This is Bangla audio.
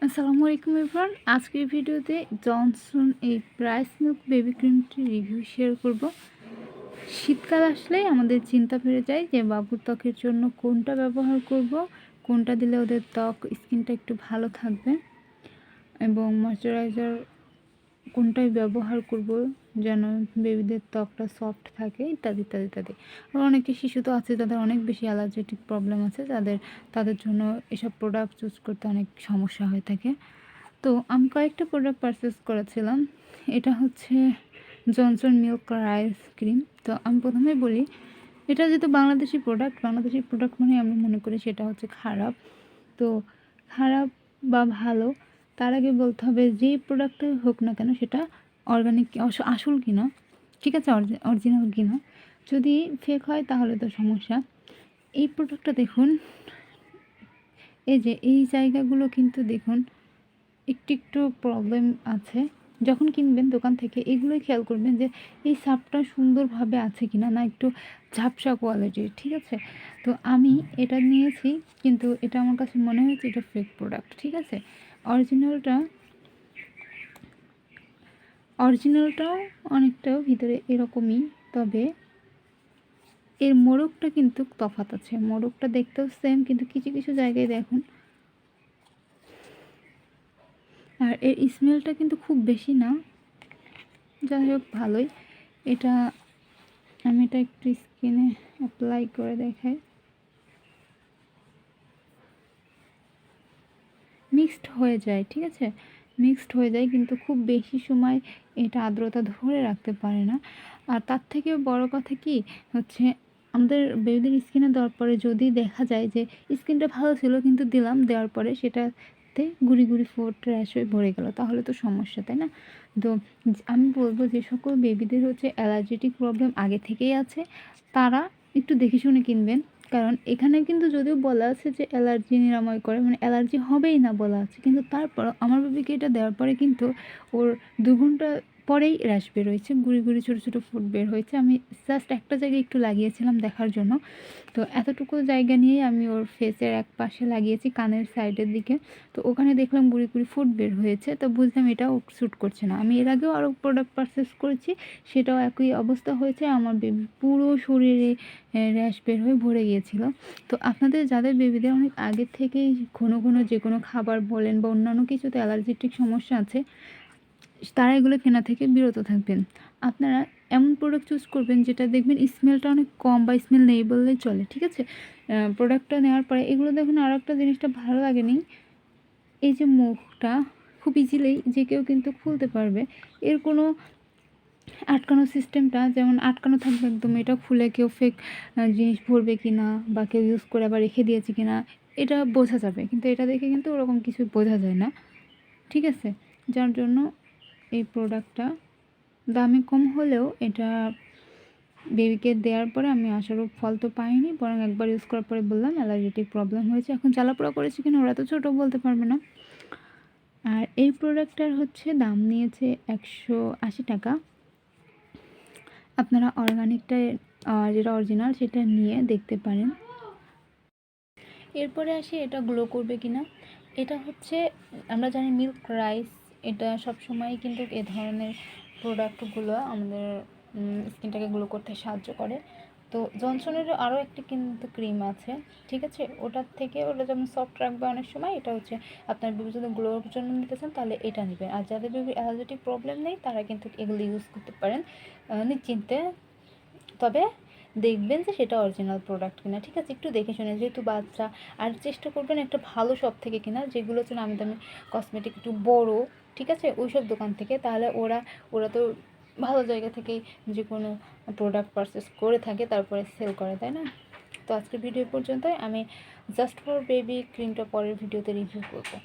আসসালামু আলাইকুম এভরিওয়ান। আজকের ভিডিওতে জনসন এই ব্রাইস মিল্ক বেবি ক্রিমটি রিভিউ শেয়ার করব। শীতকাল আসলেই আমাদের চিন্তা বেড়ে যায় যে বাবুর ত্বকের জন্য কোনটা ব্যবহার করব, কোনটা দিলে ওদের ত্বক স্কিনটা একটু ভালো থাকবে এবং ময়শ্চারাইজার কোনটাই ব্যবহার করব যেন বেবিদের ত্বকটা সফট থাকে, ইত্যাদি ইত্যাদি ইত্যাদি। আর অনেকে শিশু তো আছে যাদের অনেক বেশি অ্যালার্জেটিক প্রবলেম আছে, তাদের জন্য এসব প্রোডাক্ট চুজ করতে অনেক সমস্যা হয়ে থাকে। তো আমি কয়েকটা প্রোডাক্ট পারচেস করেছিলাম। এটা হচ্ছে জনসন মিল্ক রাইস ক্রিম। তো আমি প্রথমে বলি, এটা যেহেতু বাংলাদেশি প্রোডাক্ট মানে আমরা মনে করি সেটা হচ্ছে খারাপ। তো খারাপ বা ভালো তার আগে বলতে হবে যে প্রোডাক্টই হোক না কেন সেটা অর্গানিক আসল কিনা, ঠিক আছে, অরিজিনাল কিনা। যদি ফেক হয় তাহলে তো সমস্যা। এই প্রোডাক্টটা দেখুন, এই যে এই জায়গাগুলো কিন্তু দেখুন একটু একটু প্রবলেম আছে। যখন কিনবেন দোকান থেকে এগুলোই খেয়াল করবেন যে এই সাপটা সুন্দরভাবে আছে কিনা, না একটু ঝাপসা কোয়ালিটির, ঠিক আছে। তো আমি এটা নিয়েছি, কিন্তু এটা আমার কাছে মনে হয়েছে এটা ফেক প্রোডাক্ট, ঠিক আছে। অরিজিনালটাও অনেকটাও ভিতরে এরকমই, তবে এর মোড়কটা কিন্তু তফাৎ আছে। মোড়কটা দেখতেও সেম, কিন্তু কিছু কিছু জায়গায় দেখুন। আর এর স্মেলটা কিন্তু খুব বেশি না, যাই হোক ভালোই। এটা আমি একটু স্কিনে অ্যাপ্লাই করে দেখাই। মিক্সড হয়ে যায়, ঠিক আছে, মিক্সড হয়ে যায়, কিন্তু খুব বেশি সময় এটা আর্দ্রতা ধরে রাখতে পারে না। আর তার থেকে বড় কথা কি হচ্ছে, আমাদের বেবিদের স্কিনে দেওয়ার পরে যদি দেখা যায় যে স্কিনটা ভালো ছিল কিন্তু দেওয়ার পরে সেটাতে গুড়ি গুড়ি ফোট র্যাশ হয়ে ভরে গেল, তাহলে তো সমস্যা, তাই না? তো আমি বলবো যে সকল বেবিদের হচ্ছে অ্যালার্জেটিক প্রবলেম আগে থেকেই আছে, তারা একটু দেখে শুনে কিনবেন। কারণ এখানে কিন্তু যদিও বলা আছে যে অ্যালার্জি নিরাময় করে, মানে অ্যালার্জি হবেই না বলা আছে, কিন্তু তারপরও আমার বেবিকে এটা দেওয়ার পরে কিন্তু ওর 2 ঘন্টা পরেই র্যাশ বের হয়েছে, গুড়ি গুড়ি ছোটো ছোটো ফুট বের হয়েছে। আমি জাস্ট একটা জায়গায় একটু লাগিয়েছিলাম দেখার জন্য। তো এতটুকু জায়গা নিয়েই আমি ওর ফেসের এক পাশে লাগিয়েছি, কানের সাইডের দিকে। তো ওখানে দেখলাম গুড়ি গুড়ি ফুট বের হয়েছে, তো বুঝলাম এটা ও শ্যুট করছে না। আমি এর আগেও আরও প্রোডাক্ট পারচেস করেছি, সেটাও একই অবস্থা হয়েছে। আমার বেবি পুরো শরীরে র্যাশ বের হয়ে ভরে গিয়েছিল। তো আপনাদের যাদের বেবিদের অনেক আগে থেকেই ঘন ঘন যে কোনো খাবার বলেন বা অন্যান্য কিছুতে অ্যালার্জেটিক সমস্যা আছে, তারা এগুলো কেনা থেকে বিরত থাকবেন। আপনারা এমন প্রোডাক্ট চুজ করবেন যেটা দেখবেন স্মেলটা অনেক কম বা স্মেল নেই বললেই চলে, ঠিক আছে। প্রোডাক্টটা নেওয়ার পরে এগুলো দেখুন, আর একটা জিনিসটা ভালো লাগেনি, এই যে মুখটা খুব ইজিলি যে কেউ কিন্তু খুলতে পারবে। এর কোনো আটকানো সিস্টেমটা যেমন আটকানো থাকবে একদম, এটা খুলে কেউ ফেক জিনিস ভরবে কি না বা কেউ ইউজ করে আবার রেখে দিয়েছে কি না এটা বোঝা যাবে, কিন্তু এটা দেখে কিন্তু ওরকম কিছু বোঝা যায় না, ঠিক আছে। যার জন্য এই প্রোডাক্টটা দামে কম হলেও এটা বেবিকে দেওয়ার পরে আমি আশারূপ ফল তো পাইনি, বরং একবার ইউজ করার পরে বললাম অ্যালার্জেটিক প্রবলেম হয়েছে। এখন জ্বালাপোড়া করেছে কিনা ওরা তো ছোটো, বলতে পারবে না। আর এই প্রোডাক্টটার হচ্ছে দাম নিয়েছে 180 টাকা। আপনারা অর্গানিকটা যেটা অরিজিনাল সেটা নিয়ে দেখতে পারেন। এরপরে আসি এটা গ্লো করবে কিনা। এটা হচ্ছে, আমরা জানি মিল্ক রাইস, এটা সবসময় কিন্তু এ ধরনের প্রোডাক্টগুলো আমাদের স্কিনটাকে গ্লো করতে সাহায্য করে। তো জনসনের আরও একটি কিন্তু ক্রিম আছে, ঠিক আছে, ওটা যেমন সফট রাখবে অনেক সময়। এটা হচ্ছে আপনার বেবি যদি গ্লোর জন্য নিতেছেন তাহলে এটা নেবেন। আর যাদের বেবি অ্যালার্জেটিক প্রবলেম নেই তারা কিন্তু এগুলো ইউজ করতে পারেন নিশ্চিন্তে। তবে দেখবেন যে সেটা অরিজিনাল প্রোডাক্ট কিনা, ঠিক আছে, একটু দেখে শুনে, যেহেতু বাচ্চা। আর চেষ্টা করবেন একটা ভালো শপ থেকে কিনা, যেগুলো হচ্ছে নামি দামি কসমেটিক একটু বড়, ঠিক আছে, ওই সব দোকান থেকে। তাহলে ওরা তো ভালো জায়গা থেকেই যে কোনো প্রোডাক্ট পারচেস করে থাকে, তারপরে সেল করে, তাই না? তো আজকের ভিডিও পর্যন্তই। আমি জাস্ট ফর বেবি ক্রিমটা পরের ভিডিওতে রিভিউ করবো।